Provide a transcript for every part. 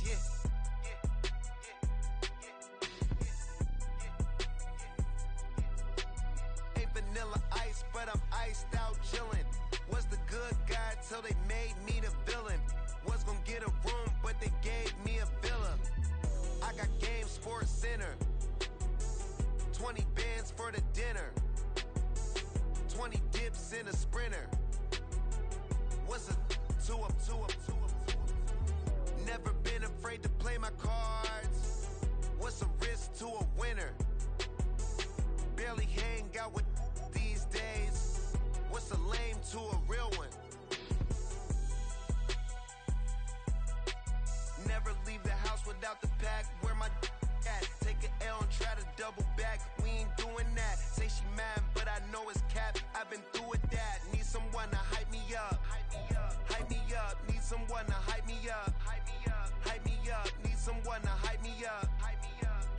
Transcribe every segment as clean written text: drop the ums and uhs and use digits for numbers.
James, yeah. Ain't vanilla ice, but I'm iced out chillin'. Was the good guy till they made me the villain. Was gonna get a room, but they gave me a villa. I got game, Sports Center. 20 bands for the dinner. 20 dips in a Sprinter. What's a two up? Never been afraid to play my cards. What's a risk to a winner? Barely hang out with these days. What's a lame to a real one? Never leave the house without the pack. Where my at? Take an L and try to double back. We ain't doing that. Say she mad, but I know it's cap. I've been through with that. Need someone to hype me up. Hype me up. Need someone to hype me up. Hype me up. Need someone to hype me up.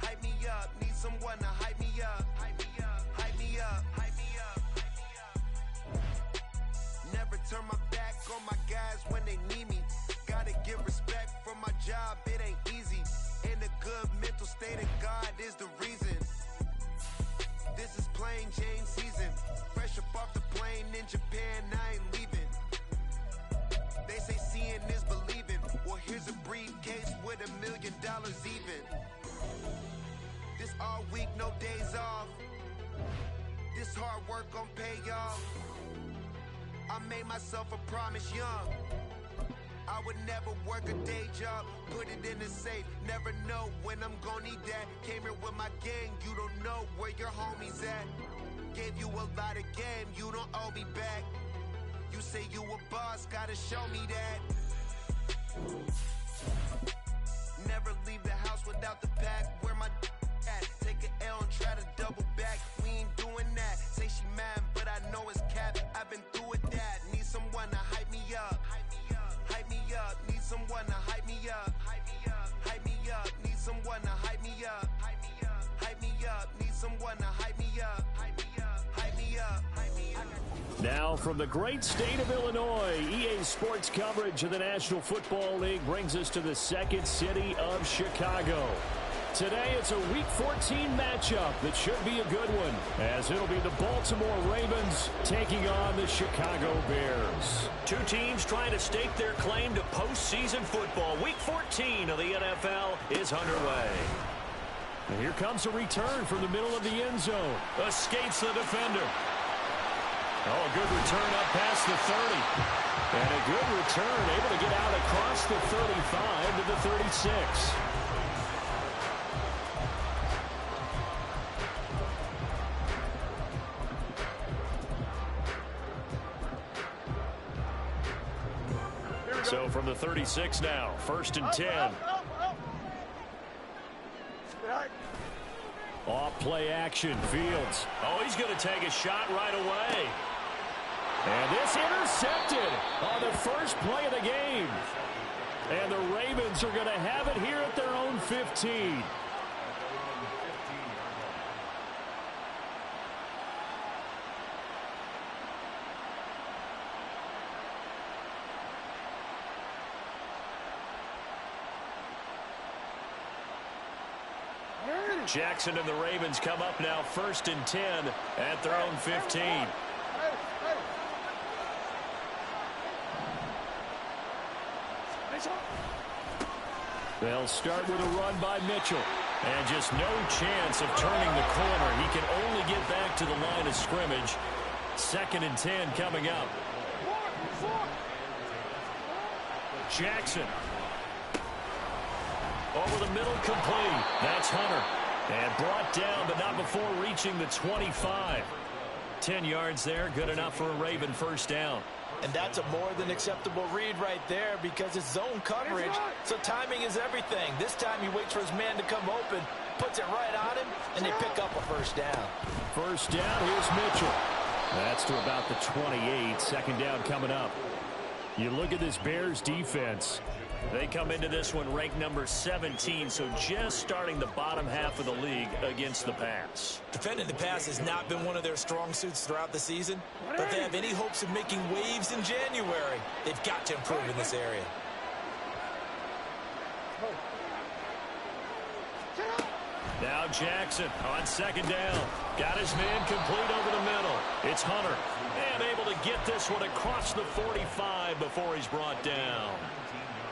Hype me up. Need someone to hype me up. Hype me up. Never turn my back on my guys when they need me. Gotta give respect for my job, it ain't easy. In a good mental state of God is the reason. This is plain Jane season. Fresh up off the plane in Japan, I ain't leaving. They say seeing is believing. Well, here's a briefcase with $1 million even. This all week, no days off. This hard work gon' pay off. I made myself a promise young. I would never work a day job, put it in the safe. Never know when I'm gon' need that. Came here with my gang, you don't know where your homies at. Gave you a lot of game, you don't owe me back. You say you a boss, gotta show me that. Never leave the house without the pack. Where my at? Take an L and try to double back. We ain't doing that. Say she mad, but I know it's cap. I've been through with that. Need someone to hype me up. Hype me up. Need someone to hype me up. Hype me up. Need someone to hype me up. Hype me up. Need someone to hype me up. Hype me up. Now from the great state of Illinois, EA Sports coverage of the National Football League brings us to the second city of Chicago. Today it's a Week 14 matchup that should be a good one, as it'll be the Baltimore Ravens taking on the Chicago Bears. Two teams trying to stake their claim to postseason football. Week 14 of the NFL is underway. And here comes a return from the middle of the end zone. Escapes the defender. Oh, a good return up past the 30. And a good return, able to get out across the 35 to the 36. So from the 36 now, 1st and 10. Off play action, Fields. Oh, he's going to take a shot right away. And this intercepted on the first play of the game. And the Ravens are going to have it here at their own 15. Jackson and the Ravens come up now 1st and 10 at their own 15. They'll start with a run by Mitchell. And just no chance of turning the corner. He can only get back to the line of scrimmage. 2nd and 10 coming up. Jackson. Over the middle, complete. That's Hunter. And brought down, but not before reaching the 25. 10 yards there, good enough for a Raven first down. And that's a more than acceptable read right there because it's zone coverage, so timing is everything. This time he waits for his man to come open, puts it right on him, and they pick up a first down. First down, here's Mitchell. That's to about the 28. 2nd down coming up. You look at this Bears defense. They come into this one ranked number 17, so just starting the bottom half of the league against the pass. Defending the pass has not been one of their strong suits throughout the season, but if they have any hopes of making waves in January, they've got to improve in this area. Now Jackson on second down. Got his man complete over the middle. It's Hunter. And able to get this one across the 45 before he's brought down.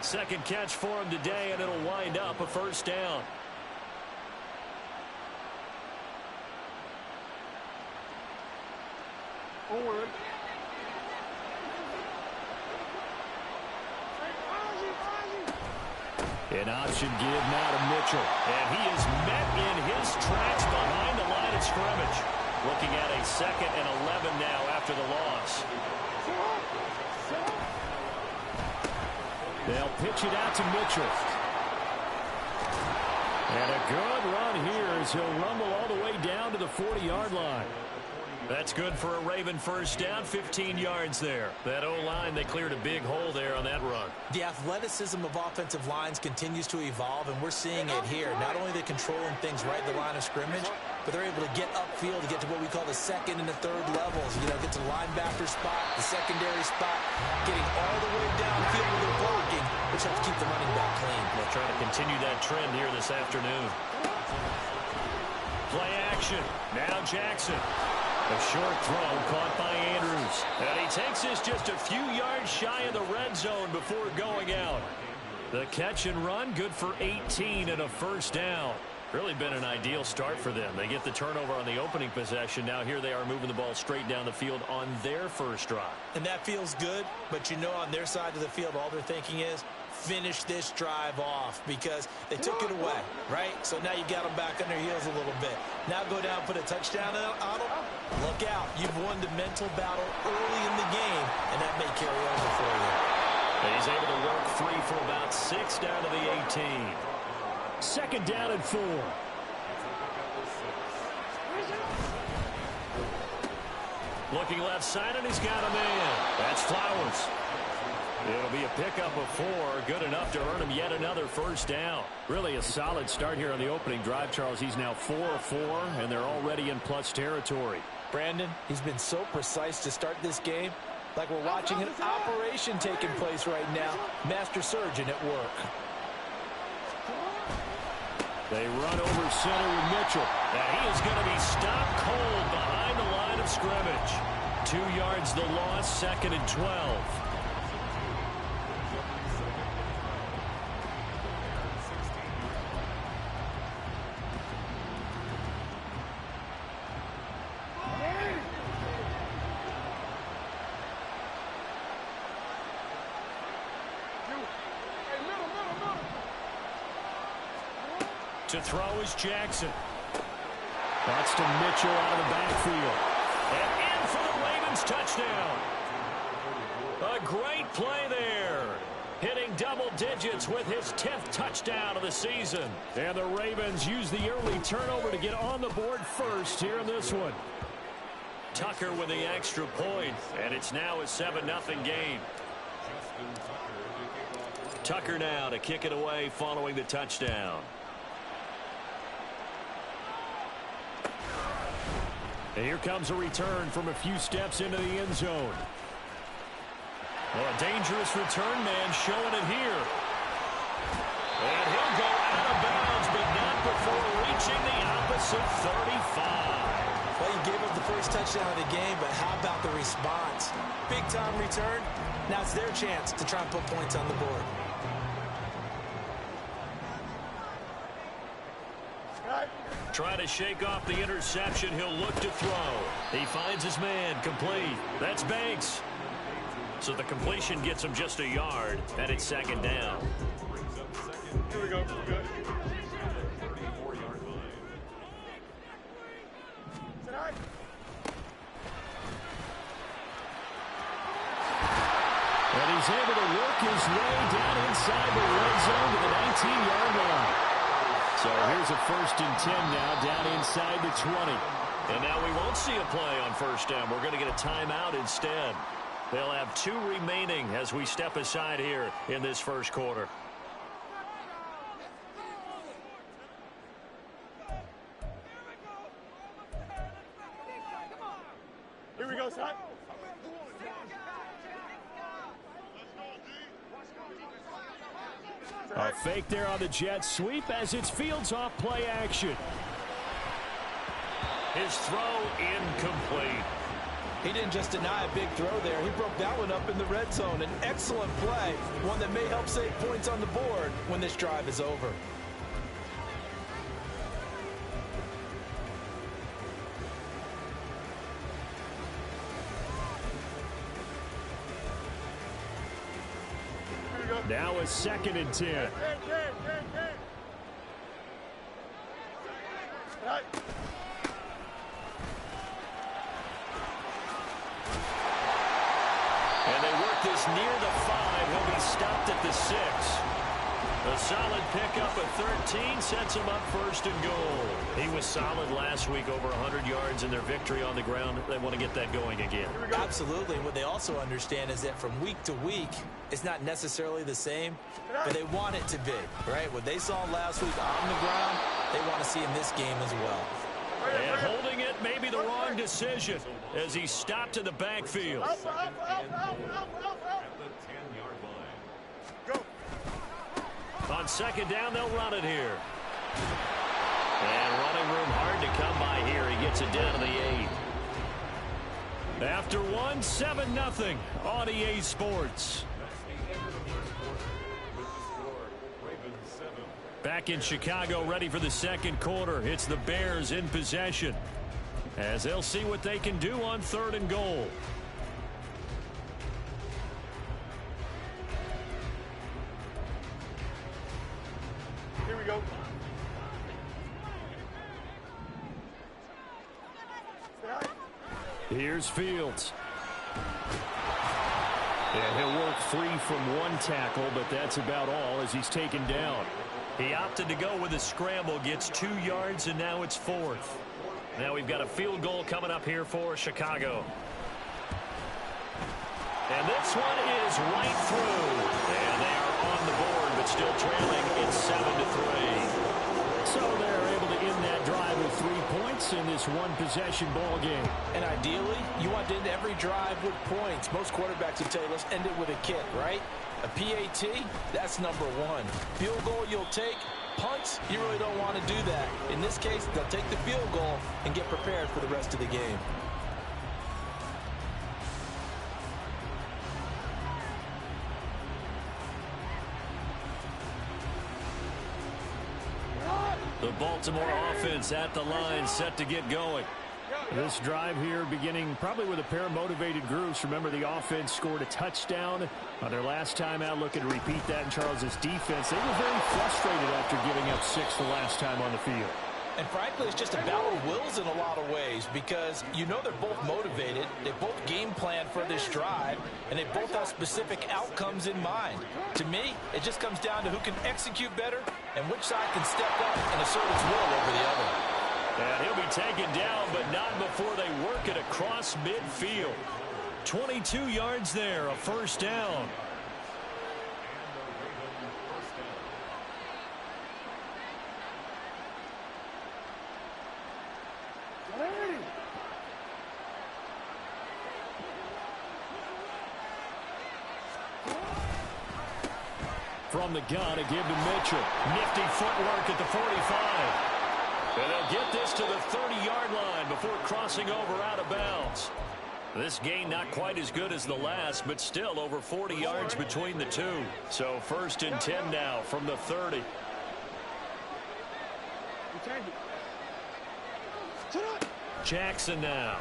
Second catch for him today, and it'll wind up a first down. Forward. An option give now to Mitchell. And he is met in his tracks behind the line of scrimmage. Looking at a 2nd and 11 now after the loss. They'll pitch it out to Mitchell. And a good run here as he'll rumble all the way down to the 40-yard line. That's good for a Raven first down, 15 yards there. That O-line, they cleared a big hole there on that run. The athleticism of offensive lines continues to evolve, and we're seeing it here. Not only are they controlling things right at the line of scrimmage, but they're able to get upfield to get to what we call the 2nd and the 3rd levels. You know, get to the linebacker spot, the secondary spot, getting all the way downfield with their blocking, which helps keep the running back clean. They'll try to continue that trend here this afternoon. Play action. Now Jackson. A short throw caught by Andrews. And he takes this just a few yards shy of the red zone before going out. The catch and run, good for 18 and a first down. Really been an ideal start for them. They get the turnover on the opening possession. Now here they are moving the ball straight down the field on their first drive. And that feels good, but you know on their side of the field, all they're thinking is, finish this drive off because they took it away, right? So now you got them back on their heels a little bit. Now go down, put a touchdown on them. Look out. You've won the mental battle early in the game, and that may carry over for you. He's able to work free for about 6 down to the 18. 2nd down and 4. Looking left side, and he's got a man. That's Flowers. It'll be a pickup of 4, good enough to earn him yet another first down. Really a solid start here on the opening drive, Charles. He's now 4 of 4, and they're already in plus territory. Brandon, he's been so precise to start this game, like we're watching an operation taking place right now. Master surgeon at work. They run over center with Mitchell. And he is going to be stopped cold behind the line of scrimmage. 2 yards the loss, 2nd and 12. To throw is Jackson. That's to Mitchell out of the backfield. And in for the Ravens touchdown. A great play there. Hitting double digits with his 10th touchdown of the season. And the Ravens use the early turnover to get on the board first here in this one. Tucker with the extra point. And it's now a 7-0 game. Tucker now to kick it away following the touchdown. And here comes a return from a few steps into the end zone. Well, a dangerous return man showing it here. And he'll go out of bounds, but not before reaching the opposite 35. Well, you gave up the first touchdown of the game, but how about the response? Big-time return. Now it's their chance to try and put points on the board. Try to shake off the interception. He'll look to throw. He finds his man complete. That's Banks. So the completion gets him just a yard, and it's 2nd down. Here we go. Good. And he's able to work his way down inside the red zone to the 19-yard line. So here's a 1st and 10 now, down inside the 20. And now we won't see a play on first down. We're going to get a timeout instead. They'll have 2 remaining as we step aside here in this first quarter. Here we go, son. A fake there on the jet sweep as it's Fields off play action. His throw incomplete. He didn't just deny a big throw there. He broke that one up in the red zone. An excellent play, one that may help save points on the board when this drive is over. Now a 2nd and 10. And they work this near the 5. He'll be stopped at the 6. A solid pickup of 13 sets him up 1st and goal. He was solid last week, over 100 yards in their victory on the ground. They want to get that going again. Absolutely. And what they also understand is that from week to week, it's not necessarily the same, but they want it to be, right? What they saw last week on the ground, they want to see in this game as well. And holding it may be the wrong decision as he stopped in the backfield. On 2nd down, they'll run it here. And running room hard to come by here. He gets it down to the 8. After 1, 7-0 on EA Sports. Back in Chicago, ready for the 2nd quarter. It's the Bears in possession as they'll see what they can do on 3rd and goal. Here we go. Here's Fields. And he'll work free from 1 tackle, but that's about all as he's taken down. He opted to go with a scramble, gets 2 yards, and now it's 4th. Now we've got a field goal coming up here for Chicago. And this one is right through. And they are on the board, but still trailing. It's 7-3. So they're able to end that drive with 3 points in this one-possession ball game. And ideally, you want to end every drive with points. Most quarterbacks would tell you, let's end it with a kick, right? A PAT, that's number 1. Field goal you'll take. Punts, you really don't want to do that. In this case, they'll take the field goal and get prepared for the rest of the game. The Baltimore offense at the line, set to get going. This drive here beginning probably with a pair of motivated groups. Remember, the offense scored a touchdown on their last time out. Looking to repeat that in Charles's defense. They were very frustrated after giving up 6 the last time on the field. And frankly, it's just a battle of wills in a lot of ways because you know they're both motivated. They both game plan for this drive, and they both have specific outcomes in mind. To me, it just comes down to who can execute better and which side can step up and assert its will over the other. And he'll be taken down, but not before they work it across midfield. 22 yards there, a 1st down. From the gun, a give to Mitchell. Nifty footwork at the 45. And they'll get this to the 30-yard line before crossing over out of bounds. This gain not quite as good as the last, but still over 40 yards between the two. So 1st and 10 now from the 30. Jackson now.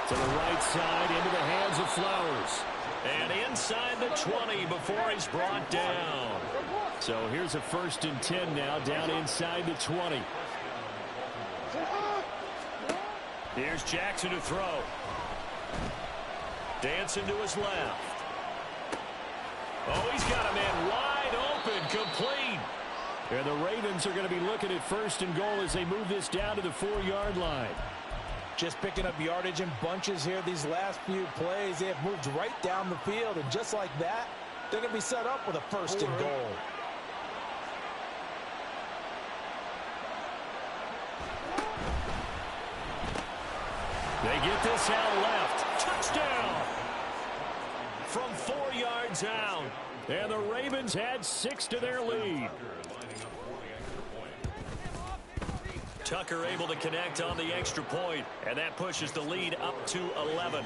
To the right side, into the hands of Flowers. And inside the 20 before he's brought down. So here's a 1st and 10 now, down inside the 20. Here's Jackson to throw. Dancing to his left. Oh, he's got a man wide open, complete. And the Ravens are going to be looking at 1st and goal as they move this down to the 4-yard line. Just picking up yardage in bunches here these last few plays. They have moved right down the field, and just like that, they're going to be set up with a 1st and goal. They get this out left. Touchdown! From 4 yards out. And the Ravens add 6 to their lead. Tucker able to connect on the extra point, and that pushes the lead up to 11.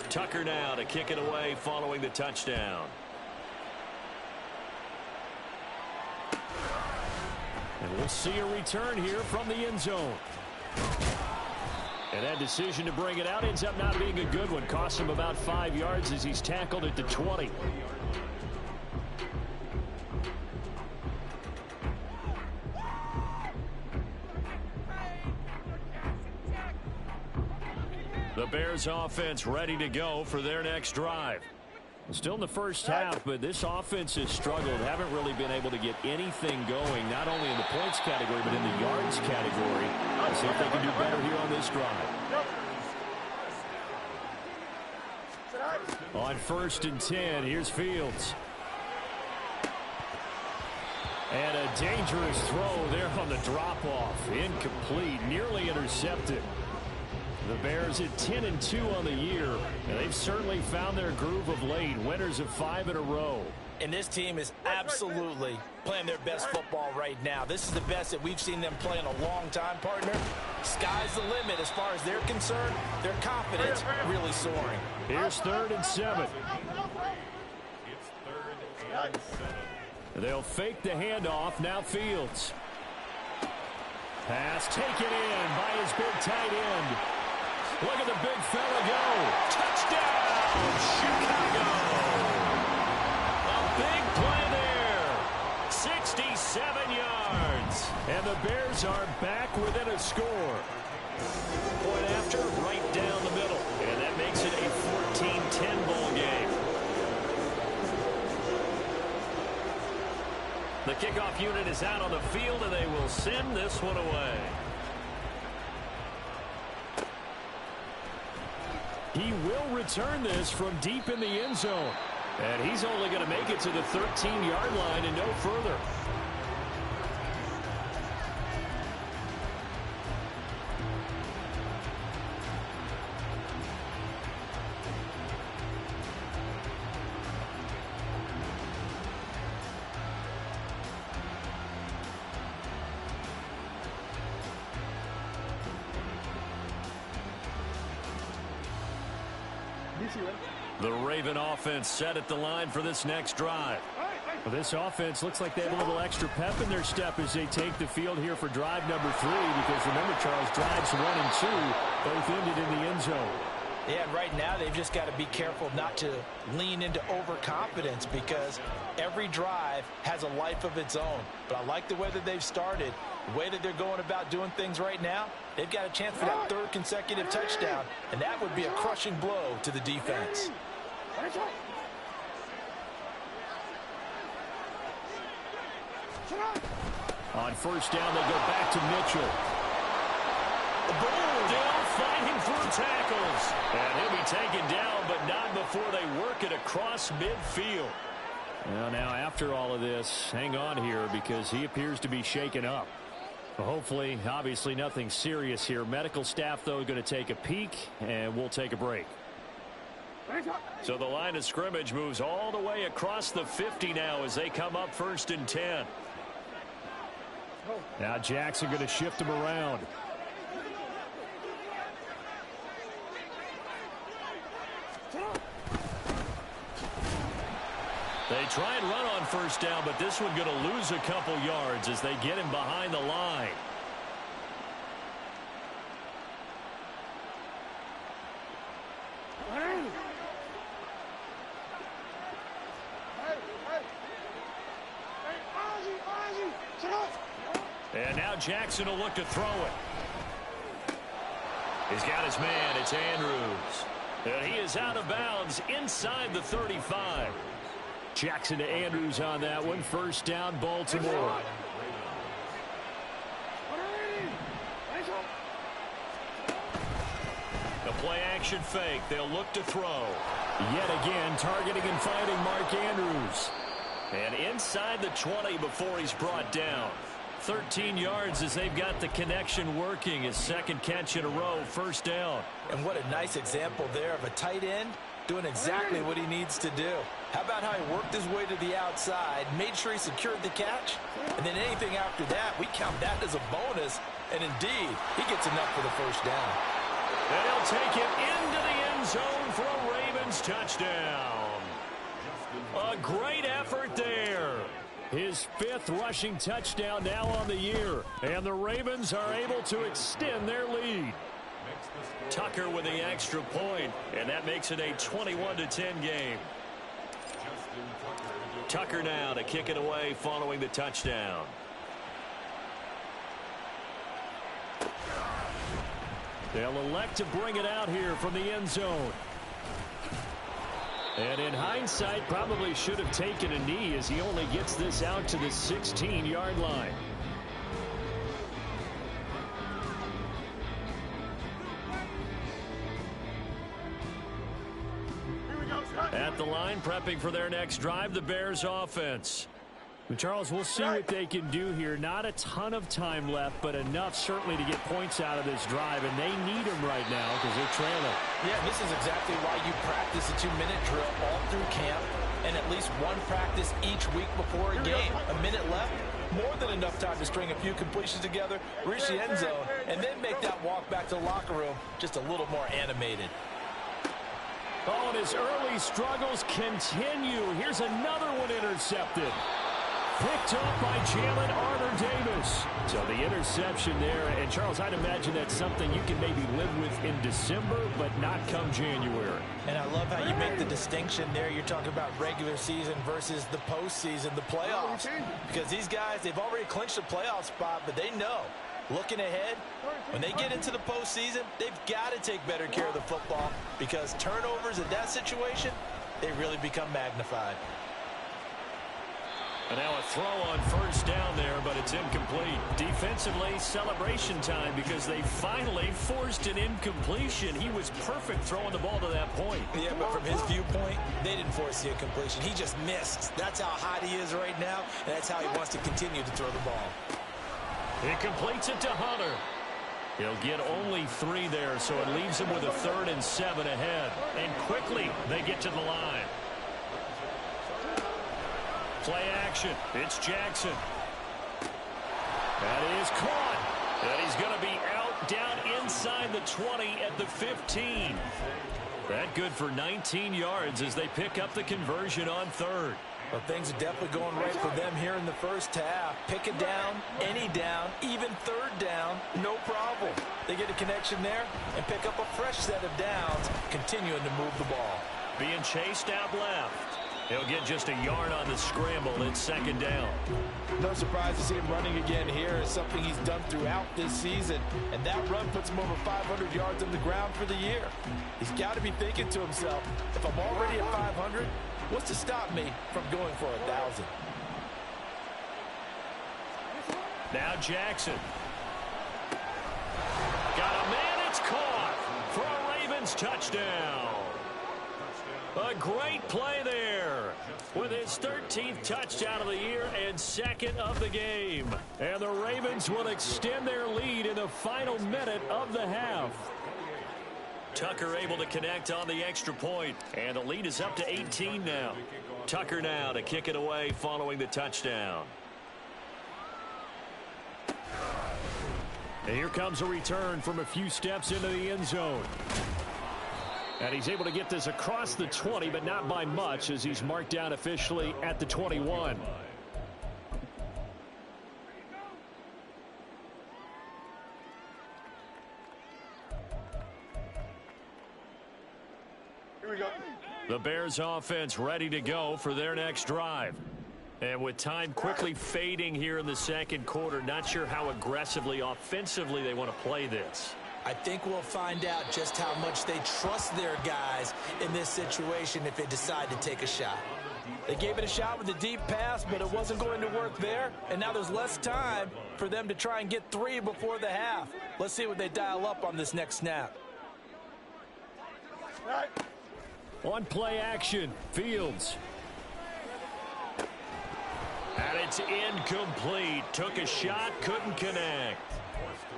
Tucker now to kick it away following the touchdown. And we'll see a return here from the end zone. And that decision to bring it out ends up not being a good one. Costs him about 5 yards as he's tackled at the 20. The Bears offense ready to go for their next drive. Still in the first half, but this offense has struggled. Haven't really been able to get anything going, not only in the points category, but in the yards category. Let's see if they can do better here on this drive. On 1st and 10, here's Fields. And a dangerous throw there on the drop-off. Incomplete, nearly intercepted. The Bears at 10-2 on the year, and they've certainly found their groove of late. Winners of 5 in a row. And this team is absolutely playing their best football right now. This is the best that we've seen them play in a long time, partner. Sky's the limit as far as they're concerned. Their confidence really soaring. Here's 3rd and 7. They'll fake the handoff. Now Fields. Pass taken in by his big tight end. Look at the big fella go. Touchdown, Chicago. A big play there. 67 yards. And the Bears are back within a score. Point after, right down the middle. And that makes it a 14-10 ball game. The kickoff unit is out on the field, and they will send this one away. He will return this from deep in the end zone. And he's only going to make it to the 13-yard line and no further. The Raven offense set at the line for this next drive. Well, this offense looks like they have a little extra pep in their step as they take the field here for drive number 3, because remember, Charles, drives 1 and 2 both ended in the end zone. Yeah, and right now they've just got to be careful not to lean into overconfidence, because every drive has a life of its own. But I like the way that they've started, the way that they're going about doing things right now. They've got a chance for that 3rd consecutive touchdown, and that would be a crushing blow to the defense. On 1st down, they go back to Mitchell. Still fighting through tackles. And he'll be taken down, but not before they work it across midfield. Well, now after all of this, hang on here, because he appears to be shaken up. Well, hopefully, obviously nothing serious here. Medical staff, though, going to take a peek, and we'll take a break. So the line of scrimmage moves all the way across the 50 now as they come up 1st and 10. Now Jackson going to shift him around. They try and run on 1st down, but this one going to lose a couple yards as they get him behind the line. And now Jackson will look to throw it. He's got his man. It's Andrews. And he is out of bounds inside the 35. Jackson to Andrews on that one. 1st down, Baltimore. The play action fake. They'll look to throw. Yet again, targeting and finding Mark Andrews. And inside the 20 before he's brought down. 13 yards as they've got the connection working. His second catch in a row, first down. And what a nice example there of a tight end doing exactly what he needs to do. How about how he worked his way to the outside, made sure he secured the catch, and then anything after that, we count that as a bonus. And indeed, he gets enough for the first down. And he'll take it into the end zone for a Ravens touchdown. A great effort there. His 5th rushing touchdown now on the year. And the Ravens are able to extend their lead. Tucker with the extra point, and that makes it a 21-10 game. Tucker now to kick it away following the touchdown. They'll elect to bring it out here from the end zone. And in hindsight, probably should have taken a knee as he only gets this out to the 16-yard line. At the line, prepping for their next drive, the Bears offense. Charles, we'll see what they can do here. Not a ton of time left, but enough certainly to get points out of this drive, and they need them right now because they're trailing. Yeah, this is exactly why you practice a 2-minute drill all through camp and at least one practice each week before a game. A minute left, more than enough time to string a few completions together, reach the end zone, and then make that walk back to the locker room just a little more animated. Oh, and his early struggles continue. Here's another one intercepted. Picked up by Jalen Armour-Davis. So the interception there. And, Charles, I'd imagine that's something you can maybe live with in December, but not come January. And I love how you make the distinction there. You're talking about regular season versus the postseason, the playoffs. Because these guys, they've already clinched a playoff spot, but they know, looking ahead, when they get into the postseason, they've got to take better care of the football because turnovers in that situation, they really become magnified. And now a throw on first down there, but it's incomplete. Defensively, celebration time because they finally forced an incompletion. He was perfect throwing the ball to that point. Yeah, but from his viewpoint, they didn't force the incompletion. He just missed. That's how hot he is right now, and that's how he wants to continue to throw the ball. He completes it to Hunter. He'll get only 3 there, so it leaves him with a 3rd and 7 ahead. And quickly, they get to the line. Play action. It's Jackson. That is caught. And he's going to be out down inside the 20 at the 15. That good for 19 yards as they pick up the conversion on 3rd. Well, things are definitely going right for them here in the first half. Pick a down, any down, even 3rd down, no problem. They get a connection there and pick up a fresh set of downs, continuing to move the ball. Being chased out left. He'll get just a yard on the scramble. It's 2nd down. No surprise to see him running again here. It's something he's done throughout this season. And that run puts him over 500 yards on the ground for the year. He's got to be thinking to himself, if I'm already at 500, what's to stop me from going for 1,000? Now Jackson. Got a man. It's caught for a Ravens touchdown. A great play there with his 13th touchdown of the year and 2nd of the game. And the Ravens will extend their lead in the final minute of the half. Tucker able to connect on the extra point, and the lead is up to 18 now. Tucker now to kick it away following the touchdown. And here comes a return from a few steps into the end zone. And he's able to get this across the 20, but not by much as he's marked down officially at the 21. Here we go. The Bears offense ready to go for their next drive. And with time quickly fading here in the 2nd quarter, not sure how aggressively, offensively they want to play this. I think we'll find out just how much they trust their guys in this situation if they decide to take a shot. They gave it a shot with a deep pass, but it wasn't going to work there. And now there's less time for them to try and get 3 before the half. Let's see what they dial up on this next snap. All right. On play action, Fields. And it It's incomplete. Took a shot, couldn't connect.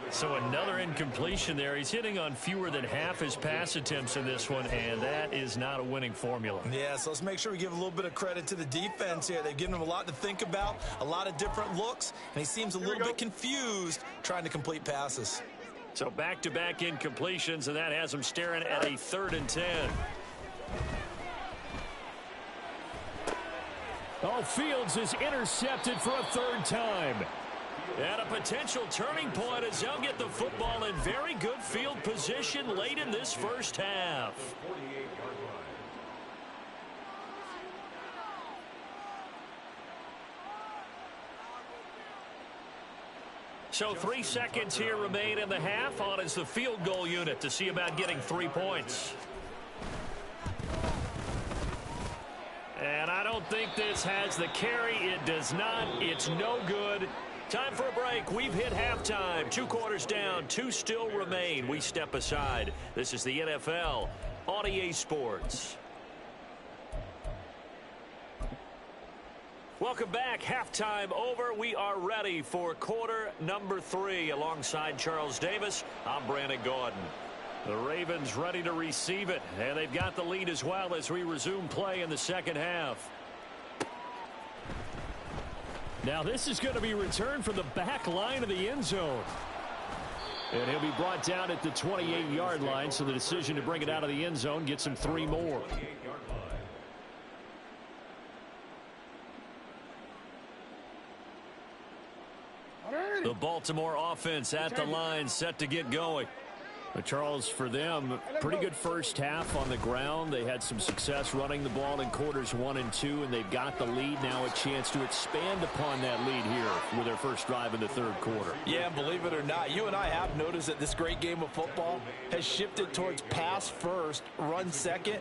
So another incompletion there. He's hitting on fewer than half his pass attempts in this one, and that is not a winning formula. Yeah, so let's make sure we give a little bit of credit to the defense here. They've given him a lot to think about, a lot of different looks, and he seems a little bit confused trying to complete passes. So back-to-back incompletions, and that has him staring at a 3rd and 10. Oh, Fields is intercepted for a 3rd time. And a potential turning point as they'll get the football in very good field position late in this first half. So 3 seconds here remain in the half. On is the field goal unit to see about getting 3 points. And I don't think this has the carry. It does not. It's no good. Time for a break. We've hit halftime. 2 quarters down. 2 still remain. We step aside. This is the NFL on EA Sports. Welcome back. Halftime over. We are ready for quarter number 3. Alongside Charles Davis, I'm Brandon Gordon. The Ravens ready to receive it, and they've got the lead as well as we resume play in the second half. Now this is going to be returned from the back line of the end zone. And he'll be brought down at the 28-yard line, so the decision to bring it out of the end zone gets him 3 more. The Baltimore offense at the line, set to get going. But Charles, for them, pretty good first half on the ground. They had some success running the ball in quarters 1 and 2, and they've got the lead now, a chance to expand upon that lead here with their first drive in the 3rd quarter. Yeah, believe it or not, you and I have noticed that this great game of football has shifted towards pass first, run second.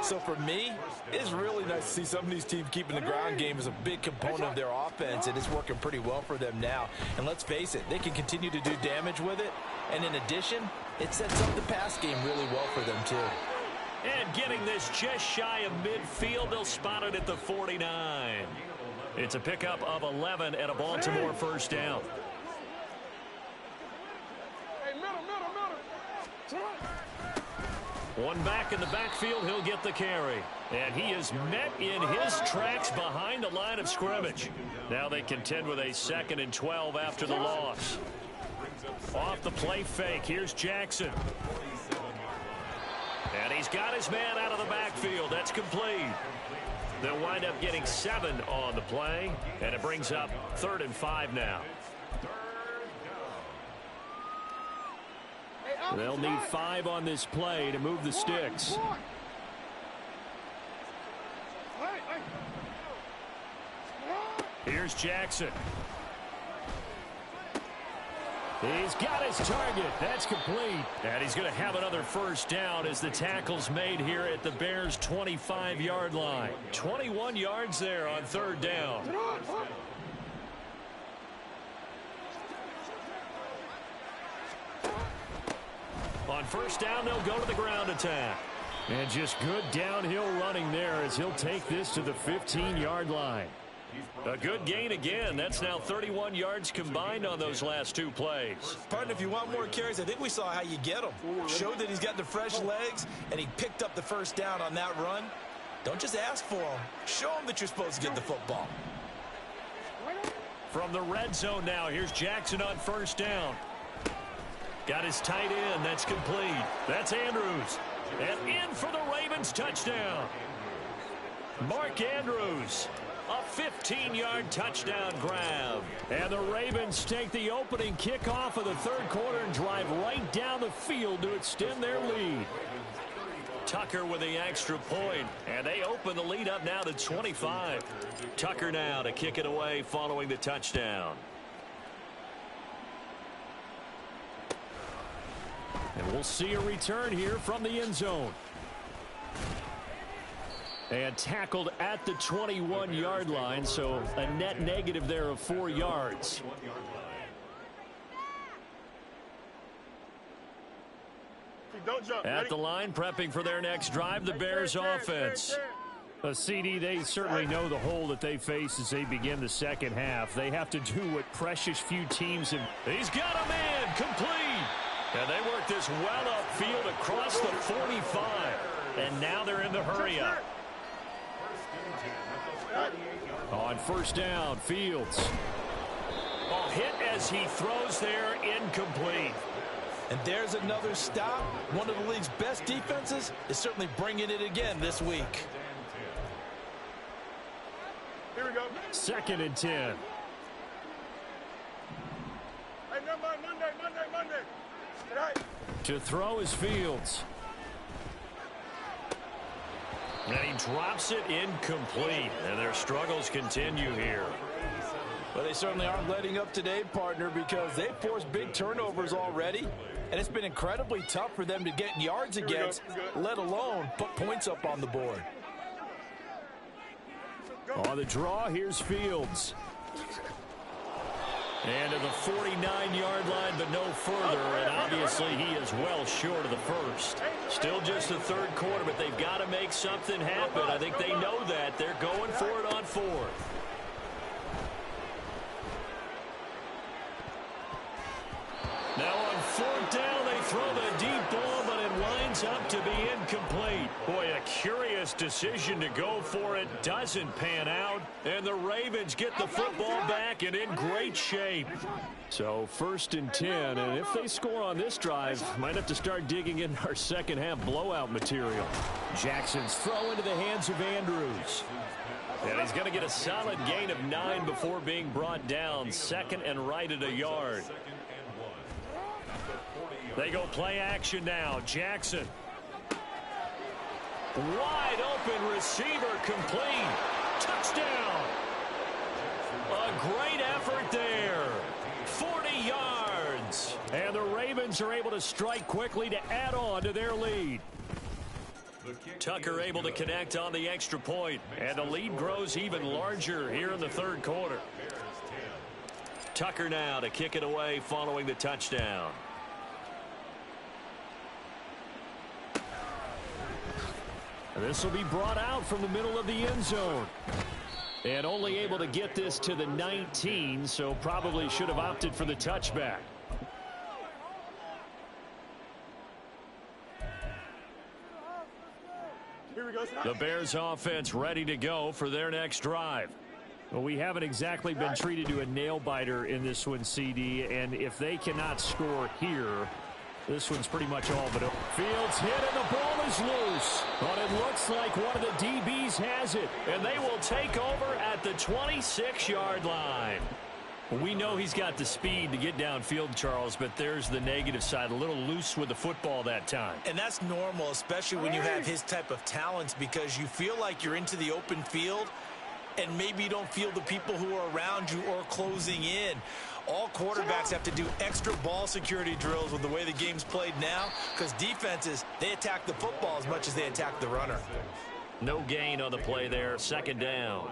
So for me, it's really nice to see some of these teams keeping the ground game as a big component of their offense, and it's working pretty well for them now. And let's face it, they can continue to do damage with it. And in addition, it sets up the pass game really well for them, too. And getting this just shy of midfield, they'll spot it at the 49. It's a pickup of 11 and a Baltimore first down. One back in the backfield, he'll get the carry. And he is met in his tracks behind the line of scrimmage. Now they contend with a 2nd and 12 after the loss. Off the play fake, here's Jackson. And he's got his man out of the backfield. That's complete. They'll wind up getting 7 on the play, and it brings up 3rd and 5 now. They'll need 5 on this play to move the sticks. Here's Jackson. He's got his target. That's complete. And he's going to have another first down as the tackle's made here at the Bears' 25-yard line. 21 yards there on 3rd down. On first down, they'll go to the ground attack. And just good downhill running there as he'll take this to the 15-yard line. A good gain again. That's now 31 yards combined on those last 2 plays. Pardon, if you want more carries, I think we saw how you get them. Showed that he's got the fresh legs, and he picked up the first down on that run. Don't just ask for them. Show them that you're supposed to get the football. From the red zone now, here's Jackson on first down. Got his tight end. That's complete. That's Andrews. And in for the Ravens touchdown. Mark Andrews. A 15-yard touchdown grab. And the Ravens take the opening kickoff of the 3rd quarter and drive right down the field to extend their lead. Tucker with the extra point, and they open the lead up now to 25. Tucker now to kick it away following the touchdown. And we'll see a return here from the end zone. And tackled at the 21-yard line, so a net negative there of 4 yards. Don't jump. At the line, prepping for their next drive, the Bears offense. A CD, they certainly know the hole that they face as they begin the second half. They have to do what precious few teams have. He's got a man, complete. And they work this well upfield across the 45. And now they're in the hurry-up. On first down, Fields. A hit as he throws there, incomplete. And there's another stop. One of the league's best defenses is certainly bringing it again this week. Here we go. 2nd and 10. Hey, no, Monday. Right. To throw is Fields. And he drops it incomplete. And their struggles continue here. Well, they certainly aren't letting up today, partner, because they've forced big turnovers already. And it's been incredibly tough for them to get yards against, let alone put points up on the board. On the draw, here's Fields. And to the 49-yard line, but no further. And obviously, he is well short of the first. Still just the third quarter, but they've got to make something happen. I think they know that. They're going for it on 4th. Now on 4th down, they throw the deep ball, but it winds up to be incomplete. Boy, a curious decision to go for it. Doesn't pan out. And the Ravens get the football back and in great shape. So 1st and 10, and if they score on this drive, might have to start digging in our second half blowout material. Jackson's throw into the hands of Andrews. And he's going to get a solid gain of 9 before being brought down. 2nd and right at a yard. They go play action now. Jackson. Wide open receiver, complete. Touchdown. A great effort there. 40 yards. And the Ravens are able to strike quickly to add on to their lead. Tucker able to connect on the extra point. And the lead grows even larger here in the third quarter. Tucker now to kick it away following the touchdown. This will be brought out from the middle of the end zone. And only able to get this to the 19, so probably should have opted for the touchback. Here we go. The Bears offense ready to go for their next drive. Well, we haven't exactly been treated to a nail-biter in this one, CD, and if they cannot score here, this one's pretty much all but over. Fields hit and the ball is loose. But it looks like one of the DBs has it. And they will take over at the 26-yard line. We know he's got the speed to get downfield, Charles, but there's the negative side. A little loose with the football that time. And that's normal, especially when you have his type of talents, because you feel like you're into the open field and maybe you don't feel the people who are around you or closing in. All quarterbacks have to do extra ball security drills with the way the game's played now, because defenses, they attack the football as much as they attack the runner. No gain on the play there. 2nd down.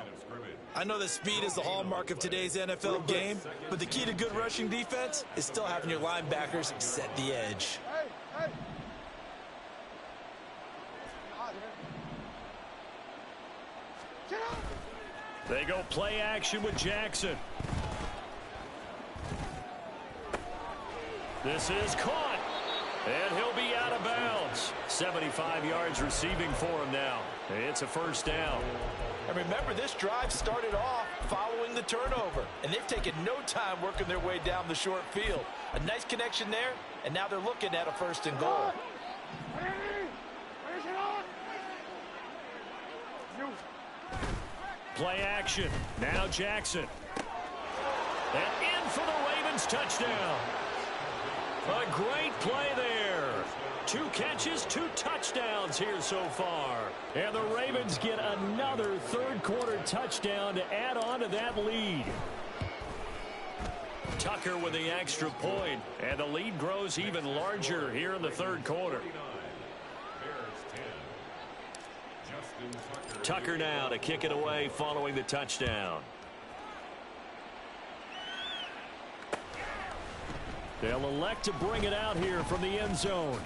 I know that speed is the hallmark of today's NFL game, but the key to good rushing defense is still having your linebackers set the edge. They go play action with Jackson. This is caught. And he'll be out of bounds. 75 yards receiving for him now. It's a 1st down. And remember, this drive started off following the turnover, and they've taken no time working their way down the short field. A nice connection there, and now they're looking at a 1st and goal. Play action. Now Jackson. And in for the Ravens touchdown. A great play there. 2 catches, 2 touchdowns here so far. And the Ravens get another third quarter touchdown to add on to that lead. Tucker with the extra point, and the lead grows even larger here in the third quarter. Tucker now to kick it away following the touchdown. They'll elect to bring it out here from the end zone.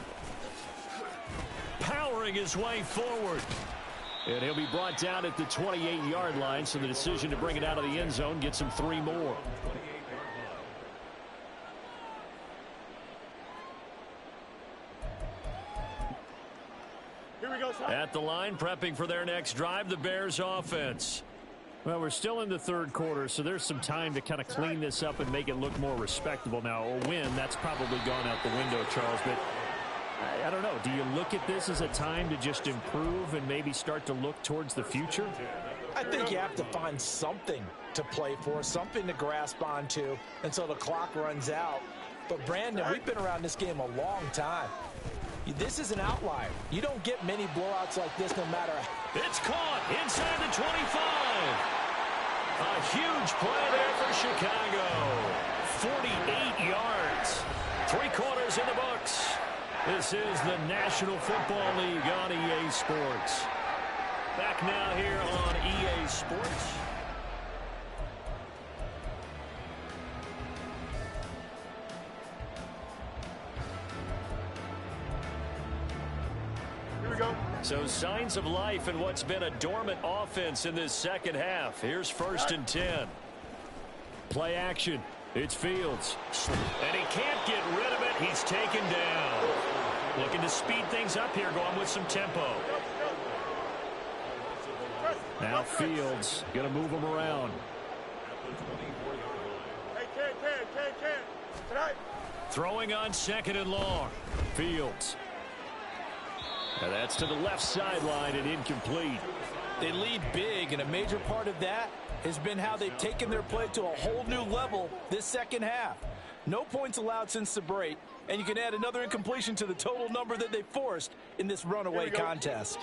Powering his way forward. And he'll be brought down at the 28-yard line, so the decision to bring it out of the end zone gets him 3 more. Here we go, son. At the line, prepping for their next drive, the Bears offense. Well, we're still in the third quarter, so there's some time to kind of clean this up and make it look more respectable. Now, a win, that's probably gone out the window, Charles, but I don't know. Do you look at this as a time to just improve and maybe start to look towards the future? I think you have to find something to play for, something to grasp onto until the clock runs out. But, Brandon, we've been around this game a long time. This is an outlier. You don't get many blowouts like this no matter. It's caught inside the 25. A huge play there for Chicago. 48 yards. 3 quarters in the books. This is the National Football League on EA Sports. Back now here on EA Sports. So signs of life in what's been a dormant offense in this second half. Here's 1st and 10. Play action. It's Fields. And he can't get rid of it. He's taken down. Looking to speed things up here, going with some tempo. Now Fields going to move him around. Hey, Ken. Tonight. Throwing on 2nd and long. Fields. Now that's to the left sideline and incomplete. They lead big, and a major part of that has been how they've taken their play to a whole new level this second half. No points allowed since the break, and you can add another incompletion to the total number that they forced in this runaway contest.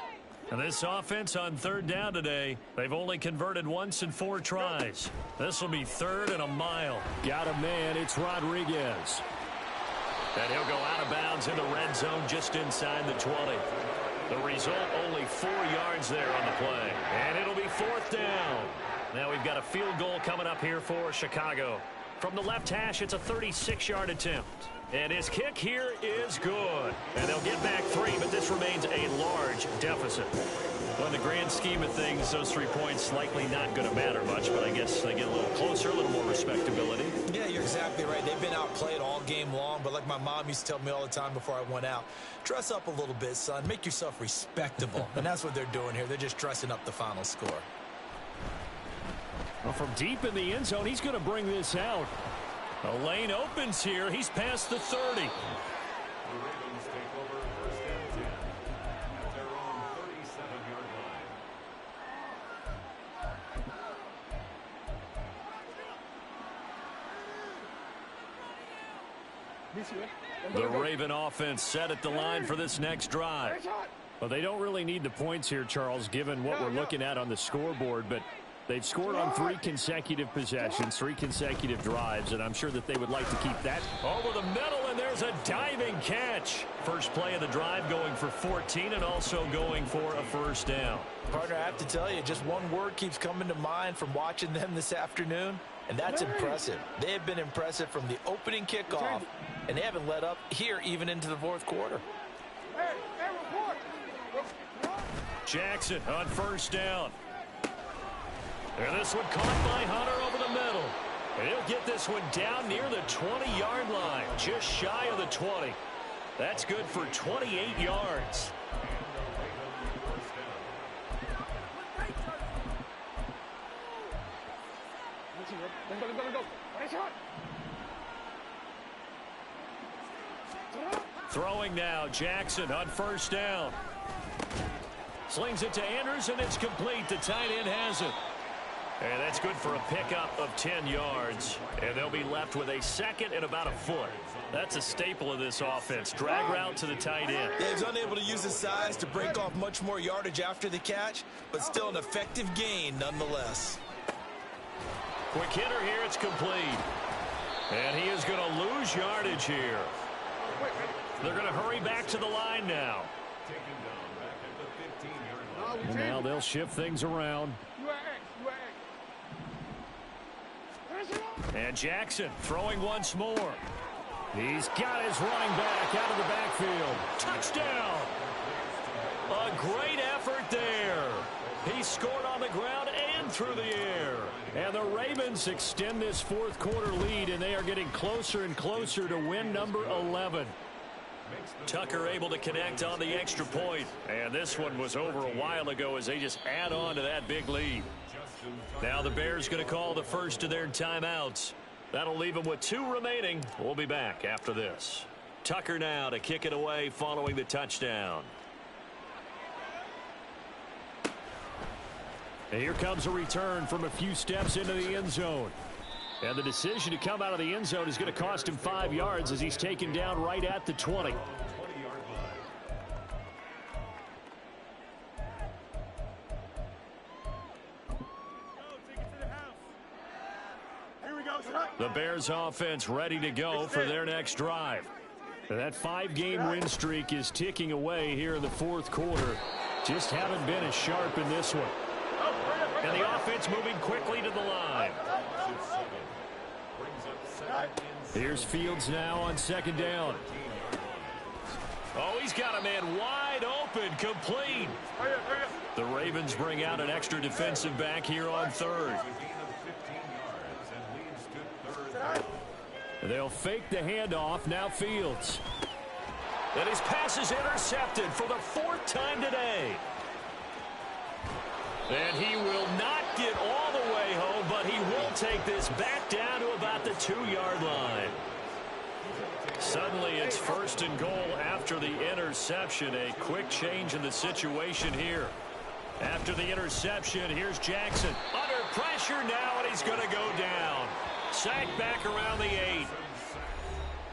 And this offense on 3rd down today, they've only converted once in 4 tries. This will be 3rd and a mile. Got a man. It's Rodriguez. And he'll go out of bounds in the red zone just inside the 20. The result, only 4 yards there on the play. And it'll be 4th down. Now we've got a field goal coming up here for Chicago. From the left hash, it's a 36-yard attempt. And his kick here is good. And they'll get back 3, but this remains a large deficit. Well, in the grand scheme of things, those 3 points likely not going to matter much, but I guess they get a little closer, a little more respectability. Yeah, you're exactly right. They've been outplayed all game long, but like my mom used to tell me all the time before I went out, dress up a little bit, son. Make yourself respectable. And that's what they're doing here. They're just dressing up the final score. Well, from deep in the end zone, he's going to bring this out. A lane opens here. He's past the 30. The Raven offense set at the line for this next drive. Well, they don't really need the points here, Charles, given what we're looking at on the scoreboard, but they've scored on 3 consecutive possessions, 3 consecutive drives, and I'm sure that they would like to keep that. Over the middle, and there's a diving catch. First play of the drive going for 14 and also going for a 1st down. Partner, I have to tell you, just one word keeps coming to mind from watching them this afternoon, and that's impressive. They have been impressive from the opening kickoff, and they haven't let up here even into the 4th quarter. Jackson on 1st down. And this one caught by Hunter over the middle. And he'll get this one down near the 20-yard line, just shy of the 20. That's good for 28 yards. Throwing now, Jackson on 1st down. Slings it to Andrews, and it's complete. The tight end has it. And that's good for a pickup of 10 yards. And they'll be left with a 2nd and about a foot. That's a staple of this offense. Drag route to the tight end. Yeah, he's unable to use his size to break off much more yardage after the catch, but still an effective gain nonetheless. Quick hitter here. It's complete. And he is going to lose yardage here. They're going to hurry back to the line now. And now they'll shift things around. And Jackson throwing once more. He's got his running back out of the backfield. Touchdown. A great effort there. He scored on the ground and through the air. And the Ravens extend this fourth quarter lead, and they are getting closer and closer to win number 11. Tucker able to connect on the extra point. And this one was over a while ago as they just add on to that big lead. Now the Bears going to call the first of their timeouts. That'll leave them with 2 remaining. We'll be back after this. Tucker now to kick it away following the touchdown. And here comes a return from a few steps into the end zone. And the decision to come out of the end zone is going to cost him 5 yards as he's taken down right at the 20. The Bears offense ready to go for their next drive. That 5-game win streak is ticking away here in the fourth quarter. Just haven't been as sharp in this one. And the offense moving quickly to the line. Here's Fields now on second down. Oh, he's got a man wide open, complete. The Ravens bring out an extra defensive back here on third. They'll fake the handoff. Now Fields. And his pass is intercepted for the 4th time today. And he will not get all the way home, but he will take this back down to about the 2-yard line. Suddenly it's 1st and goal after the interception. A quick change in the situation here. After the interception, here's Jackson. Under pressure now, and he's going to go down. Sacked back around the 8.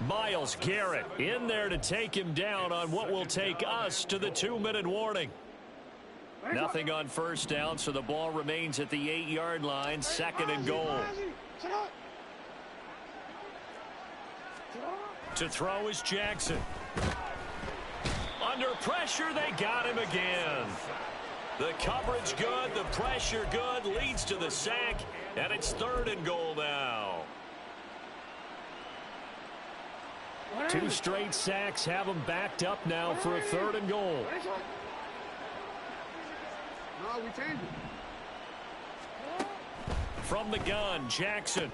Myles Garrett in there to take him down on what will take us to the 2-minute warning. Nothing on first down, so the ball remains at the 8-yard line, 2nd and goal. To throw is Jackson. Under pressure, they got him again. The coverage good, the pressure good, leads to the sack, and it's 3rd and goal now. 2 straight sacks have them backed up now for a 3rd and goal. From the gun, Jackson.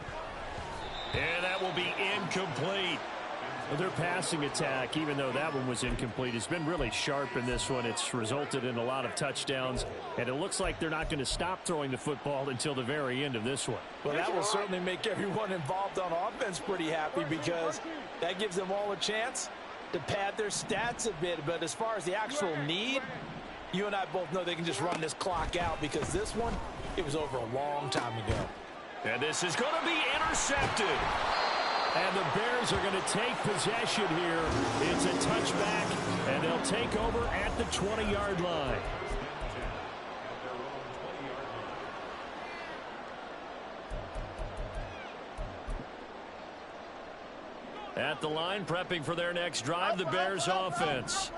And that will be incomplete. Their passing attack, even though that one was incomplete, has been really sharp in this one. It's resulted in a lot of touchdowns, and it looks like they're not going to stop throwing the football until the very end of this one. Well, that will certainly make everyone involved on offense pretty happy because that gives them all a chance to pad their stats a bit. But as far as the actual need, you and I both know they can just run this clock out because this one, it was over a long time ago. And this is going to be intercepted. And the Bears are going to take possession here. It's a touchback, and they'll take over at the 20-yard line. At the line, prepping for their next drive, the Bears offense.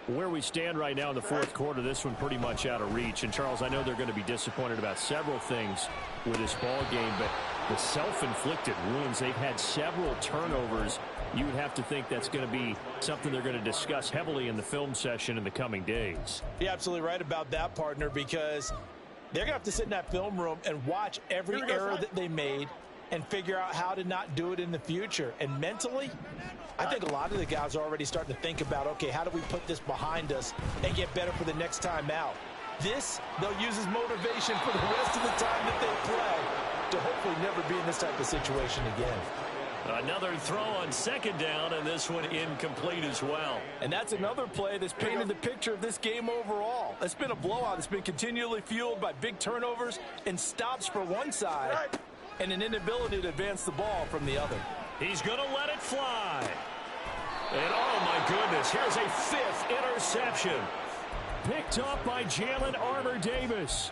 Where we stand right now in the fourth quarter, this one pretty much out of reach. And, Charles, I know they're going to be disappointed about several things with this ball game, but the self-inflicted wounds, they've had several turnovers. You would have to think that's going to be something they're going to discuss heavily in the film session in the coming days. You're absolutely right about that, partner, because they're going to have to sit in that film room and watch every error that they made and figure out how to not do it in the future. And mentally, I think a lot of the guys are already starting to think about, okay, how do we put this behind us and get better for the next time out? This, they'll use as motivation for the rest of the time that they play to hopefully never be in this type of situation again. Another throw on second down, and this one incomplete as well. And that's another play that's painted the picture of this game overall. It's been a blowout. It's been continually fueled by big turnovers and stops for one side and an inability to advance the ball from the other. He's going to let it fly. And, oh, my goodness, here's a 5th interception. Picked up by Jalen Armour-Davis.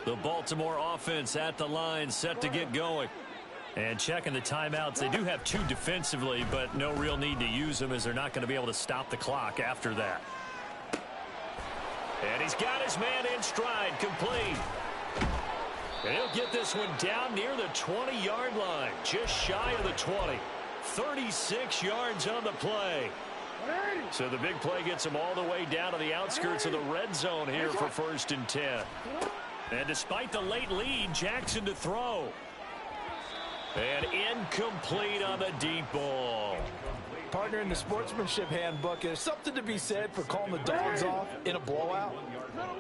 The Baltimore offense at the line, set to get going. And checking the timeouts. They do have 2 defensively, but no real need to use them as they're not going to be able to stop the clock after that. And he's got his man in stride, complete. And he'll get this one down near the 20-yard line, just shy of the 20. 36 yards on the play. So the big play gets him all the way down to the outskirts of the red zone here for 1st and 10. And despite the late lead, Jackson to throw. And incomplete on the deep ball. Partner, in the sportsmanship handbook, there's something to be said for calling the dogs off in a blowout.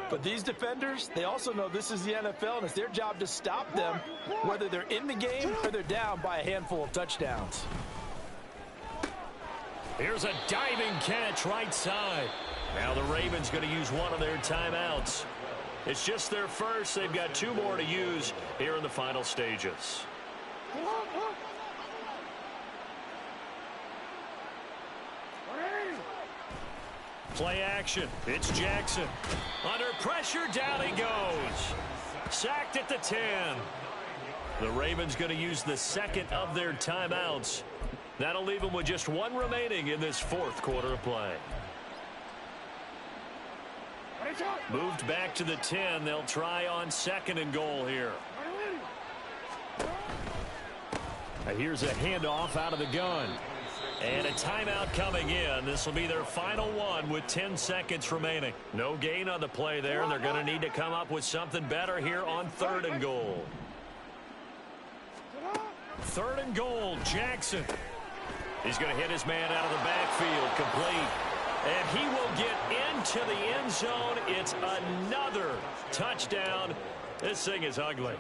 But these defenders, they also know this is the NFL, and it's their job to stop them, whether they're in the game or they're down by a handful of touchdowns. Here's a diving catch right side. Now the Ravens going to use one of their timeouts. It's just their first. They've got 2 more to use here in the final stages. Play action. It's Jackson. Under pressure, down he goes. Sacked at the 10. The Ravens going to use the second of their timeouts. That'll leave them with just 1 remaining in this 4th quarter of play. Moved back to the 10. They'll try on 2nd and goal here. Here's a handoff out of the gun. And a timeout coming in. This will be their final one with 10 seconds remaining. No gain on the play there. They're going to need to come up with something better here on 3rd and goal. 3rd and goal, Jackson. He's going to hit his man out of the backfield, complete. And he will get into the end zone. It's another touchdown. This thing is ugly.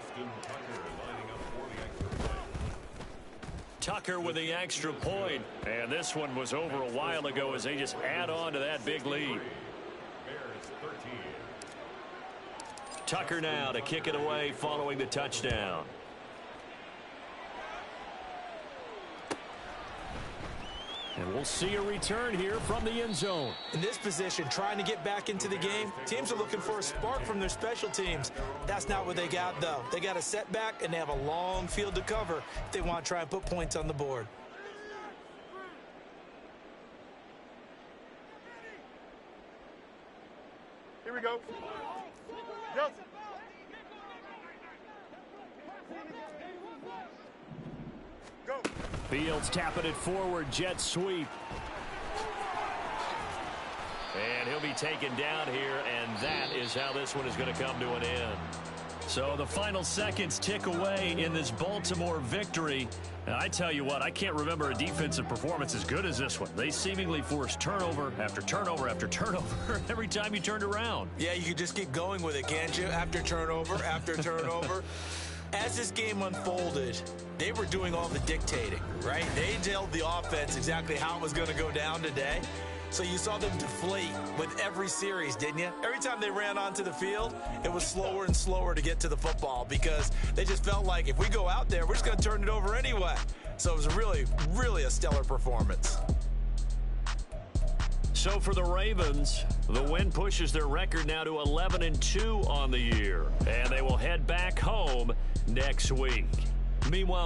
Tucker with the extra point. And this one was over a while ago as they just add on to that big lead. Tucker now to kick it away following the touchdown. And we'll see a return here from the end zone. In this position, trying to get back into the game, teams are looking for a spark from their special teams. That's not what they got, though. They got a setback, and they have a long field to cover if they want to try and put points on the board. Here we go. Go. Go. Fields tapping it forward, jet sweep. And he'll be taken down here, and that is how this one is going to come to an end. So the final seconds tick away in this Baltimore victory. And I tell you what, I can't remember a defensive performance as good as this one. They seemingly forced turnover after turnover after turnover every time you turned around. Yeah, you could just keep going with it, can't you? After turnover, after turnover. As this game unfolded, they were doing all the dictating, right? They told the offense exactly how it was going to go down today. So you saw them deflate with every series, didn't you? Every time they ran onto the field, it was slower and slower to get to the football because they just felt like if we go out there, we're just going to turn it over anyway. So it was really, really a stellar performance. So for the Ravens, the win pushes their record now to 11-2 on the year. And they will head back home next week. Meanwhile,